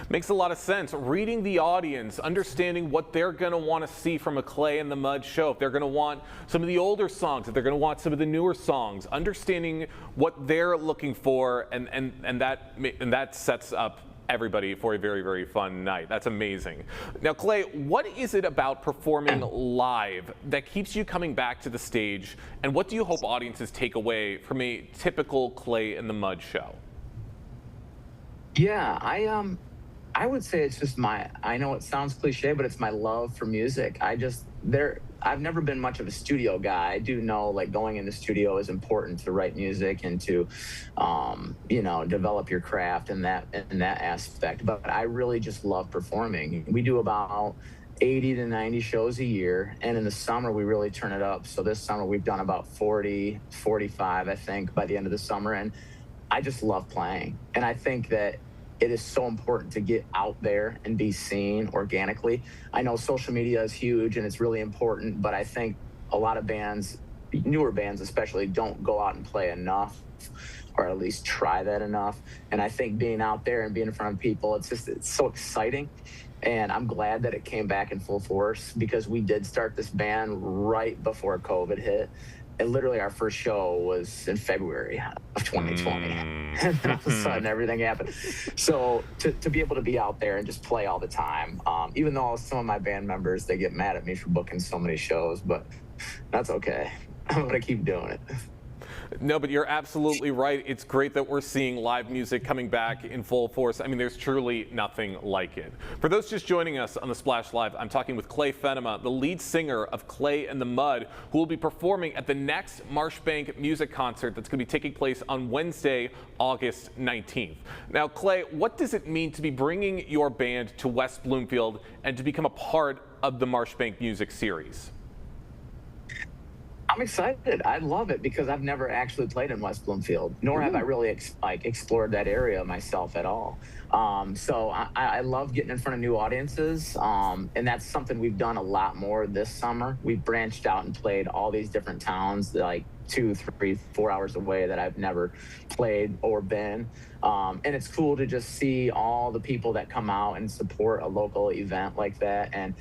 Makes a lot of sense. Reading the audience, understanding what they're going to want to see from a Clay in the Mud show. If they're going to want some of the older songs, if they're going to want some of the newer songs, understanding what they're looking for, and that sets up everybody for a very, very fun night. That's amazing. Now, Clay, what is it about performing live that keeps you coming back to the stage, and what do you hope audiences take away from a typical Clay in the Mud show? Yeah, I would say it's just I know it sounds cliche, but it's my love for music. I've never been much of a studio guy. I do know, like, going in the studio is important to write music and to, you know, develop your craft in that aspect. But I really just love performing. We do about 80 to 90 shows a year, and in the summer we really turn it up. So this summer we've done about 40, 45, I think, by the end of the summer, and I just love playing. And I think that it is so important to get out there and be seen organically. I know social media is huge and it's really important, but I think a lot of bands, newer bands especially, don't go out and play enough, or at least try that enough. And I think being out there and being in front of people, it's so exciting. And I'm glad that it came back in full force, because we did start this band right before COVID hit. And literally our first show was in February of 2020. And all of a sudden everything happened. So to be able to be out there and just play all the time, even though some of my band members, they get mad at me for booking so many shows, but that's okay. I'm gonna keep doing it. No, but you're absolutely right. It's great that we're seeing live music coming back in full force. I mean, there's truly nothing like it. For those just joining us on the Splash Live, I'm talking with Clay Fenema, the lead singer of Clay in the Mud, who will be performing at the next Marshbank music concert that's going to be taking place on Wednesday, August 19th. Now, Clay, what does it mean to be bringing your band to West Bloomfield and to become a part of the Marshbank music series? I'm excited. I love it, because I've never actually played in West Bloomfield, nor have I really explored that area myself at all. So I love getting in front of new audiences, and that's something we've done a lot more this summer. We've branched out and played all these different towns, like 2, 3, 4 hours away, that I've never played or been. And it's cool to just see all the people that come out and support a local event like that. And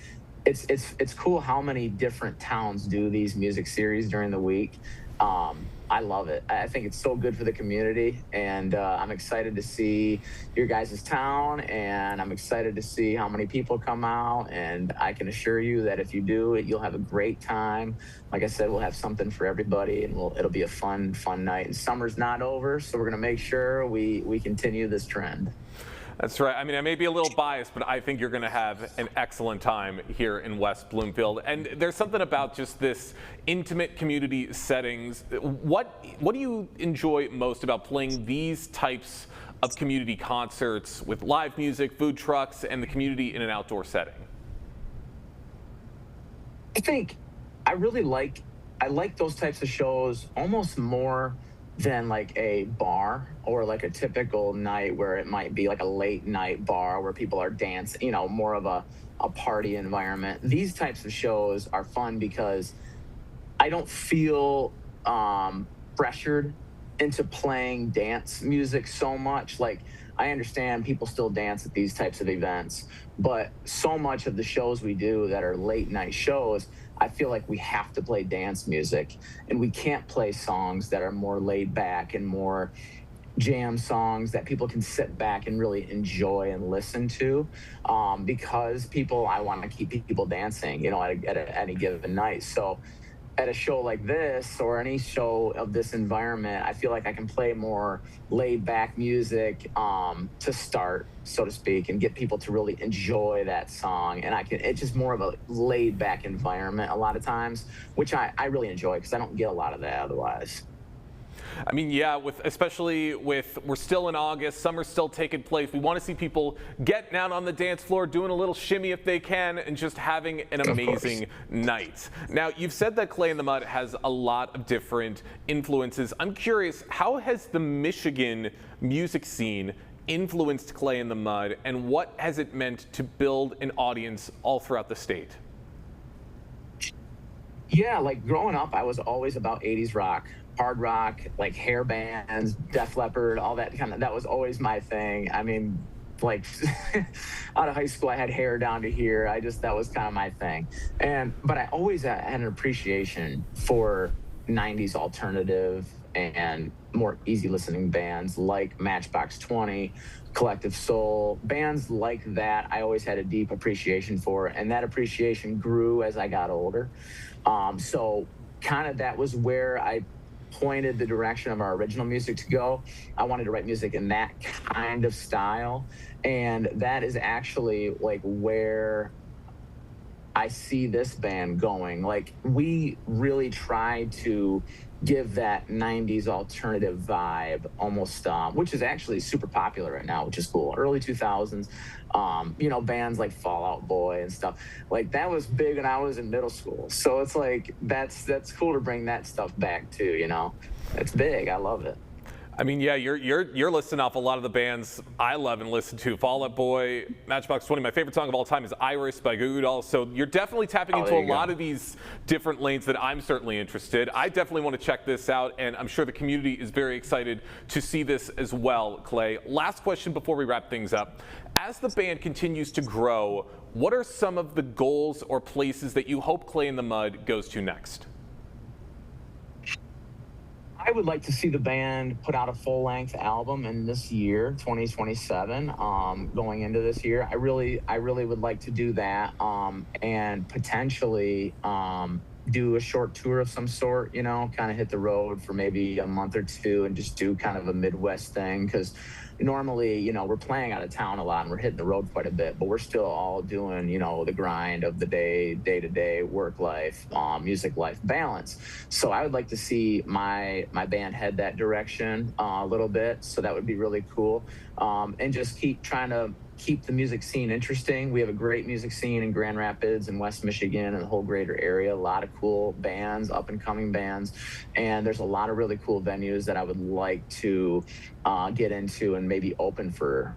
it's cool how many different towns do these music series during the week. I love it. I think it's so good for the community, and I'm excited to see your guys' town, and I'm excited to see how many people come out, and I can assure you that if you do it, you'll have a great time. Like I said, we'll have something for everybody, and it'll be a fun night. And summer's not over, so we're gonna make sure we continue this trend. That's right. I mean, I may be a little biased, but I think you're going to have an excellent time here in West Bloomfield. And there's something about just this intimate community settings. What do you enjoy most about playing these types of community concerts with live music, food trucks, and the community in an outdoor setting? I think I really like I like those types of shows almost more than like a bar or like a typical night where it might be like a late night bar where people are dancing, you know, more of a party environment. These types of shows are fun because I don't feel pressured into playing dance music so much. Like, I understand people still dance at these types of events, but so much of the shows we do that are late night shows, I feel like we have to play dance music, and we can't play songs that are more laid back and more jam songs that people can sit back and really enjoy and listen to, because I want to keep people dancing, you know, at any given night. So at a show like this or any show of this environment, I feel like I can play more laid back music to start, so to speak, and get people to really enjoy that song. And it's just more of a laid back environment a lot of times, which I really enjoy because I don't get a lot of that otherwise. I mean, yeah, especially with we're still in August, summer's still taking place. We want to see people getting out on the dance floor, doing a little shimmy if they can, and just having an amazing night. Now, you've said that Clay in the Mud has a lot of different influences. I'm curious, how has the Michigan music scene influenced Clay in the Mud, and what has it meant to build an audience all throughout the state? Yeah, like growing up, I was always about 80s rock. Hard rock, like hair bands, Def Leppard, all that that was always my thing. I mean, like out of high school, I had hair down to here. That was kind of my thing. But I always had an appreciation for 90s alternative and more easy listening bands like Matchbox 20, Collective Soul, bands like that. I always had a deep appreciation for, and that appreciation grew as I got older. So kind of that was where I pointed the direction of our original music to go. I wanted to write music in that kind of style, and that is actually like where I see this band going. Like, we really tried to give that 90s alternative vibe almost, which is actually super popular right now, which is cool. Early 2000s, you know, bands like Fall Out Boy and stuff like that was big when I was in middle school. So it's like, that's cool to bring that stuff back too, you know. It's big. I love it. I mean, yeah, you're listing off a lot of the bands I love and listen to. Fall Out Boy, Matchbox 20. My favorite song of all time is Iris by Goo Goo Dolls. So you're definitely tapping into a lot of these different lanes that I'm certainly interested. I definitely want to check this out, and I'm sure the community is very excited to see this as well, Clay. Last question before we wrap things up. As the band continues to grow, what are some of the goals or places that you hope Clay in the Mud goes to next? I would like to see the band put out a full-length album in this year, 2027, going into this year. I really would like to do that, and potentially do a short tour of some sort, you know, kind of hit the road for maybe a month or two and just do kind of a Midwest thing, because normally, you know, we're playing out of town a lot and we're hitting the road quite a bit, but we're still all doing, you know, the grind of the day-to-day work life, music life balance. So I would like to see my band head that direction a little bit. So that would be really cool. And just keep trying to keep the music scene interesting. We have a great music scene in Grand Rapids and West Michigan and the whole greater area. A lot of cool bands, up and coming bands, and there's a lot of really cool venues that I would like to get into and maybe open for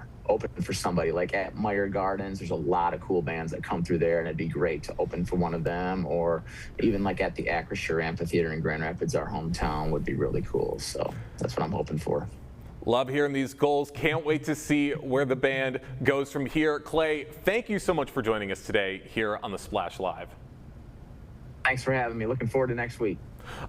somebody. Like at Meyer Gardens, there's a lot of cool bands that come through there, and it'd be great to open for one of them, or even like at the Acrisure Amphitheater in Grand Rapids, our hometown, would be really cool. So that's what I'm hoping for. Love hearing these goals. Can't wait to see where the band goes from here. Clay, thank you so much for joining us today here on the Splash Live. Thanks for having me. Looking forward to next week.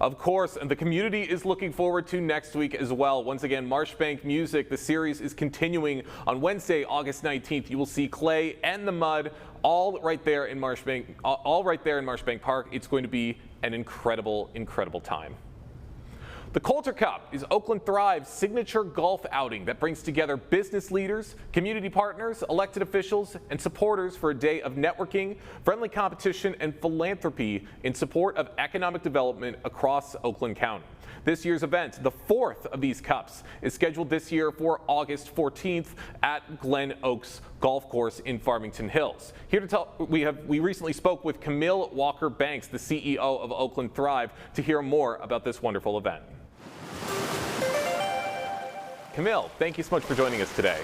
Of course, and the community is looking forward to next week as well. Once again, Marshbank Music, the series is continuing on Wednesday, August 19th. You will see Clay and the Mud all right there in Marshbank Park. It's going to be an incredible, incredible time. The Culture Cup is Oakland Thrive's signature golf outing that brings together business leaders, community partners, elected officials, and supporters for a day of networking, friendly competition, and philanthropy in support of economic development across Oakland County. This year's event, the fourth of these cups, is scheduled this year for August 14th at Glen Oaks Golf Course in Farmington Hills. Here to tell, we recently spoke with Camille Walker-Banks, the CEO of Oakland Thrive, to hear more about this wonderful event. Camille, thank you so much for joining us today.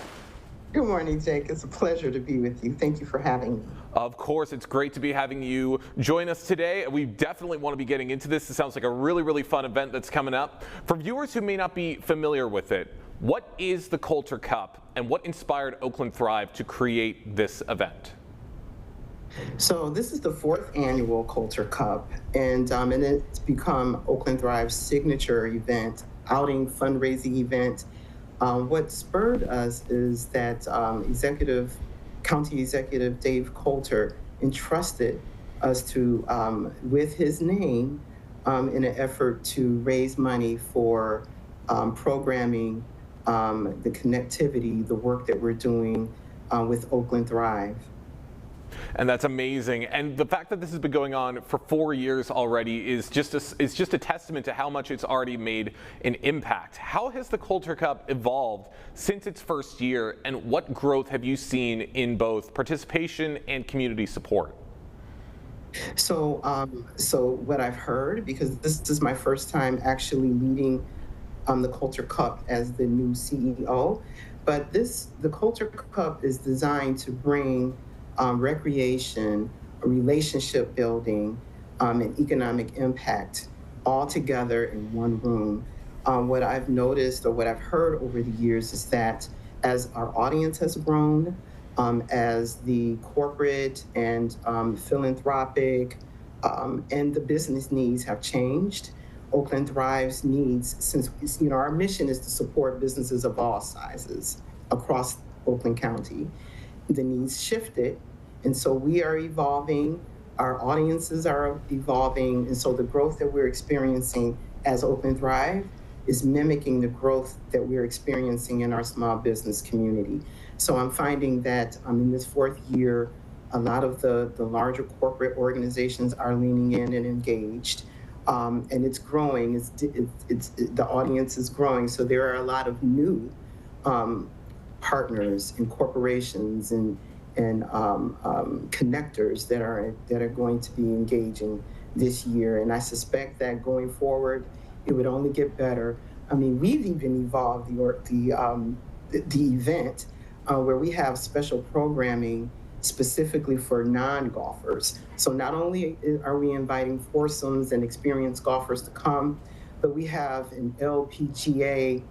Good morning, Jake. It's a pleasure to be with you. Thank you for having me. Of course, it's great to be having you join us today. We definitely want to be getting into this. It sounds like a really, really fun event that's coming up. For viewers who may not be familiar with it, what is the Culture Cup and what inspired Oakland Thrive to create this event? So this is the fourth annual Culture Cup, and it's become Oakland Thrive's signature event, outing, fundraising event. What spurred us is that County Executive Dave Coulter entrusted us to, with his name, in an effort to raise money for programming, the connectivity, the work that we're doing with Oakland Thrive. And that's amazing. And the fact that this has been going on for 4 years already is just a testament to how much it's already made an impact. How has the Culture Cup evolved since its first year, and what growth have you seen in both participation and community support? So what I've heard, because this is my first time actually leading the Culture Cup as the new CEO, but the Culture Cup is designed to bring recreation, relationship building, and economic impact all together in one room. What I've noticed or what I've heard over the years is that as our audience has grown, as the corporate and philanthropic and the business needs have changed, Oakland Thrive's needs, since our mission is to support businesses of all sizes across Oakland County, the needs shifted, and so we are evolving, our audiences are evolving, and so the growth that we're experiencing as Oakland Thrive is mimicking the growth that we're experiencing in our small business community. So I'm finding that in this fourth year, a lot of the larger corporate organizations are leaning in and engaged, and it's growing, the audience is growing, so there are a lot of new partners and corporations and connectors that are going to be engaging this year. And I suspect that going forward, it would only get better. I mean, we've even evolved the event where we have special programming specifically for non-golfers. So not only are we inviting foursomes and experienced golfers to come, but we have an LPGA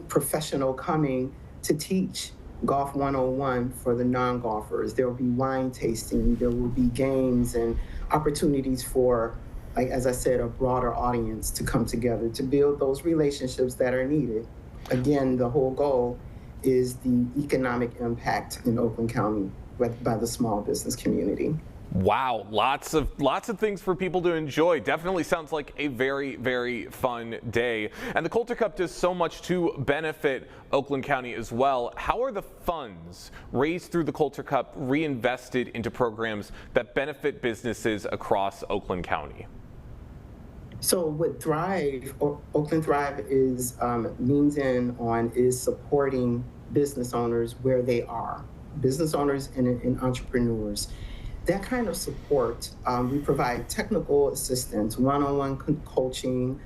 professional coming to teach Golf 101 for the non-golfers. There will be wine tasting, there will be games and opportunities for, like as I said, a broader audience to come together to build those relationships that are needed. Again, the whole goal is the economic impact in Oakland County by the small business community. Wow, lots of things for people to enjoy. Definitely sounds like a very, very fun day. And the Culture Cup does so much to benefit Oakland County as well. How are the funds raised through the Culture Cup reinvested into programs that benefit businesses across Oakland County? So what Oakland Thrive leans in on is supporting business owners where they are, business owners and entrepreneurs. That kind of support, we provide technical assistance, one-on-one coaching.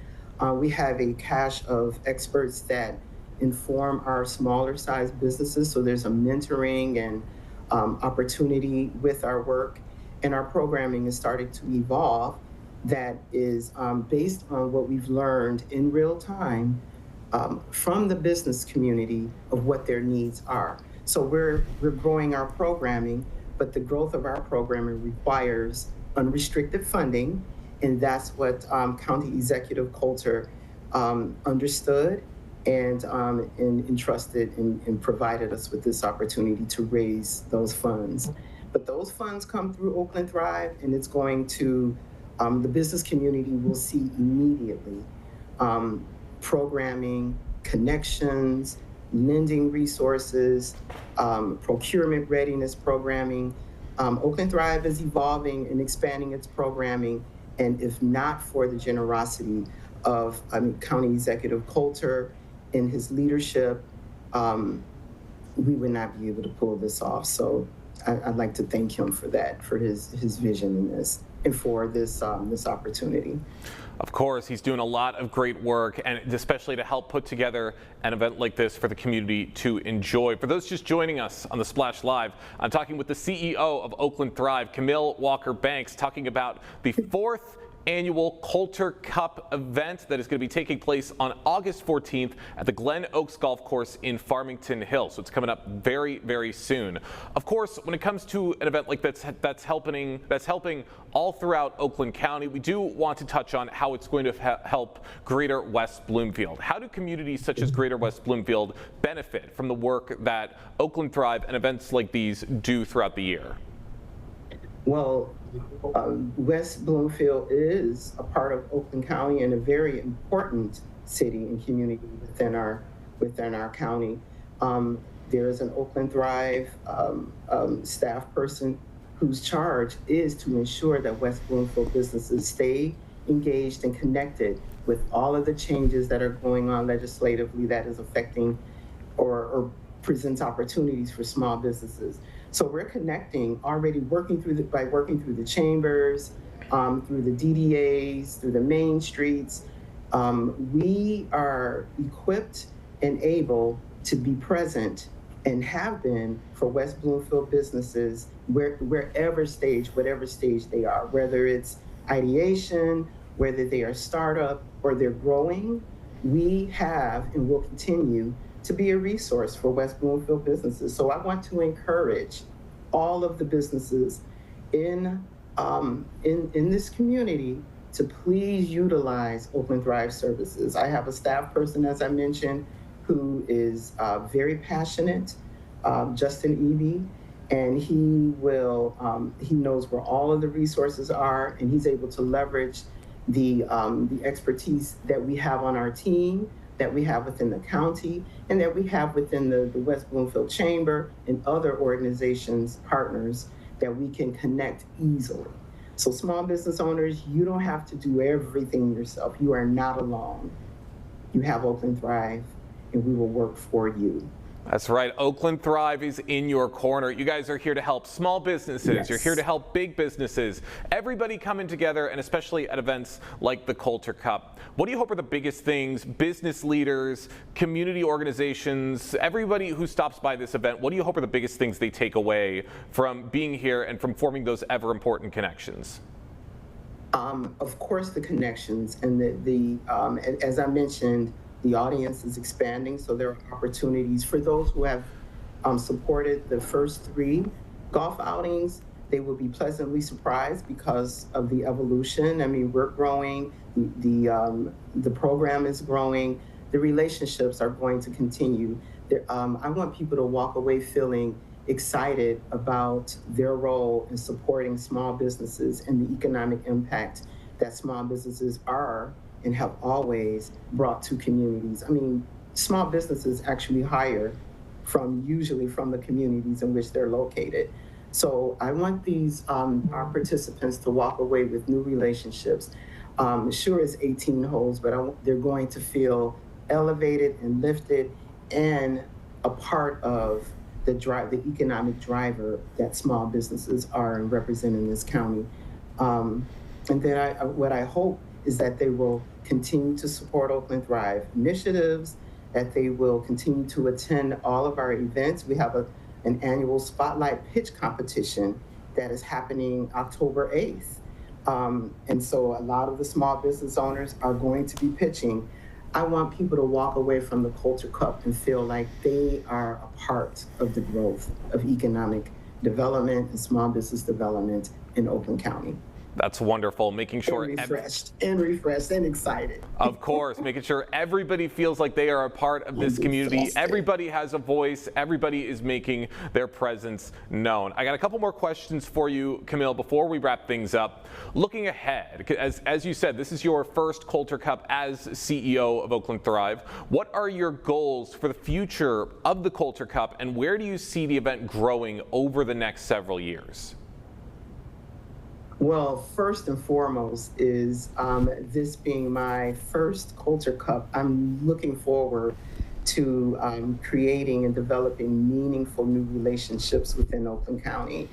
We have a cache of experts that inform our smaller size businesses. So there's a mentoring and opportunity with our work. And our programming is starting to evolve that is based on what we've learned in real time from the business community of what their needs are. So we're growing our programming, but the growth of our programming requires unrestricted funding, and that's what County Executive Coulter understood and entrusted and provided us with this opportunity to raise those funds. But those funds come through Oakland Thrive, and it's going to, the business community will see immediately programming, connections, lending resources, procurement readiness programming. Oakland Thrive is evolving and expanding its programming, and if not for the generosity of County Executive Coulter and his leadership, we would not be able to pull this off. So I'd like to thank him for that, for his vision in this, and for this opportunity. Of course, he's doing a lot of great work, and especially to help put together an event like this for the community to enjoy. For those just joining us on the Splash Live, I'm talking with the CEO of Oakland Thrive, Camille Walker-Banks, talking about the 4th annual Coulter Cup event that is going to be taking place on August 14th at the Glen Oaks Golf Course in Farmington Hills. So it's coming up very, very soon. Of course, when it comes to an event like that's helping all throughout Oakland County, we do want to touch on how it's going to help Greater West Bloomfield. How do communities such as Greater West Bloomfield benefit from the work that Oakland Thrive and events like these do throughout the year? Well, West Bloomfield is a part of Oakland County and a very important city and community within our county. There is an Oakland Thrive staff person whose charge is to ensure that West Bloomfield businesses stay engaged and connected with all of the changes that are going on legislatively that is affecting or presents opportunities for small businesses. So we're connecting already, working through the chambers, through the DDAs, through the main streets. We are equipped and able to be present and have been for West Bloomfield businesses whatever stage they are, whether it's ideation, whether they are startup or they're growing. We have and will continue to be a resource for West Bloomfield businesses. So I want to encourage all of the businesses in this community to please utilize Oakland Thrive services. I have a staff person, as I mentioned, who is very passionate, Justin Eby, and he knows where all of the resources are, and he's able to leverage the expertise that we have on our team, that we have within the county, and that we have within the West Bloomfield Chamber and other organizations, partners, that we can connect easily. So small business owners, you don't have to do everything yourself. You are not alone. You have Oakland Thrive, and we will work for you. That's right. Oakland Thrive is in your corner. You guys are here to help small businesses. Yes. You're here to help big businesses. Everybody coming together, and especially at events like the Coulter Cup. What do you hope are the biggest things, business leaders, community organizations, everybody who stops by this event, what do you hope are the biggest things they take away from being here and from forming those ever important connections? Of course, the connections and as I mentioned, the audience is expanding, so there are opportunities for those who have supported the first 3 golf outings. They will be pleasantly surprised because of the evolution. I mean, we're growing, the program is growing, the relationships are going to continue. I want people to walk away feeling excited about their role in supporting small businesses and the economic impact that small businesses are and have always brought to communities. I mean, small businesses actually hire usually from the communities in which they're located. So I want our participants to walk away with new relationships. Sure, it's 18 holes, but they're going to feel elevated and lifted and a part of the economic driver that small businesses are and represent in this county. And then what I hope is that they will continue to support Oakland Thrive initiatives, that they will continue to attend all of our events. We have an annual Spotlight Pitch competition that is happening October 8th. And so a lot of the small business owners are going to be pitching. I want people to walk away from the Coulter Cup and feel like they are a part of the growth of economic development and small business development in Oakland County. That's wonderful. Making sure and refreshed and excited. Of course, making sure everybody feels like they are a part of this community. Everybody has a voice. Everybody is making their presence known. I got a couple more questions for you, Camille, before we wrap things up. Looking ahead, as you said, this is your first Coulter Cup as CEO of Oakland Thrive. What are your goals for the future of the Coulter Cup, and where do you see the event growing over the next several years? Well, first and foremost is this being my first Coulter Cup. I'm looking forward to creating and developing meaningful new relationships within Oakland County.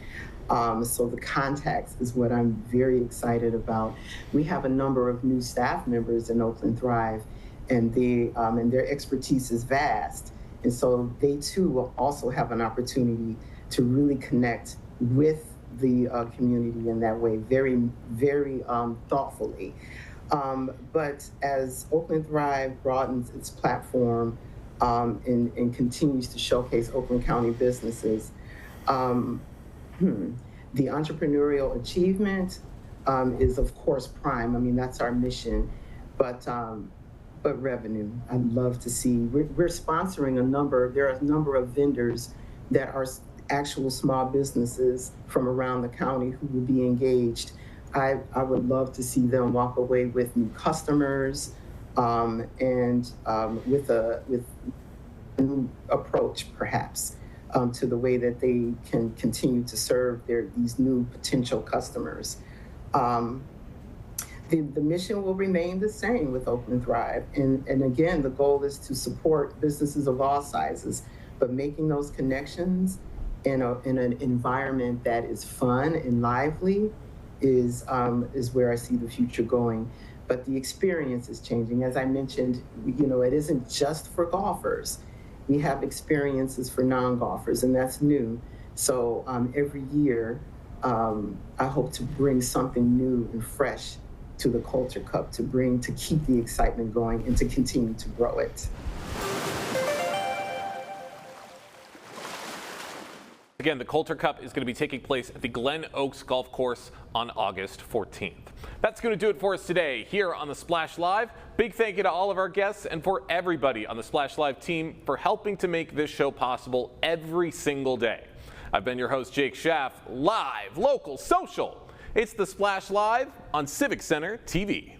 So the contacts is what I'm very excited about. We have a number of new staff members in Oakland Thrive, and their expertise is vast. And so they too will also have an opportunity to really connect with the community in that way, very, very thoughtfully. But as Oakland Thrive broadens its platform and continues to showcase Oakland County businesses, the entrepreneurial achievement is of course prime. I mean, that's our mission, but revenue, I'd love to see. We're sponsoring there are a number of vendors that are actual small businesses from around the county who will be engaged. I would love to see them walk away with new customers and with a new approach, perhaps, to the way that they can continue to serve these new potential customers. The mission will remain the same with Oakland Thrive. And again, the goal is to support businesses of all sizes, but making those connections in an environment that is fun and lively is where I see the future going. But the experience is changing. As I mentioned, it isn't just for golfers. We have experiences for non-golfers, and that's new. So every year, I hope to bring something new and fresh to the Coulter Cup to keep the excitement going and to continue to grow it. Again, the Coulter Cup is going to be taking place at the Glen Oaks Golf Course on August 14th. That's going to do it for us today here on the Splash Live. Big thank you to all of our guests and for everybody on the Splash Live team for helping to make this show possible every single day. I've been your host, Jake Schaff, live, local, social. It's the Splash Live on Civic Center TV.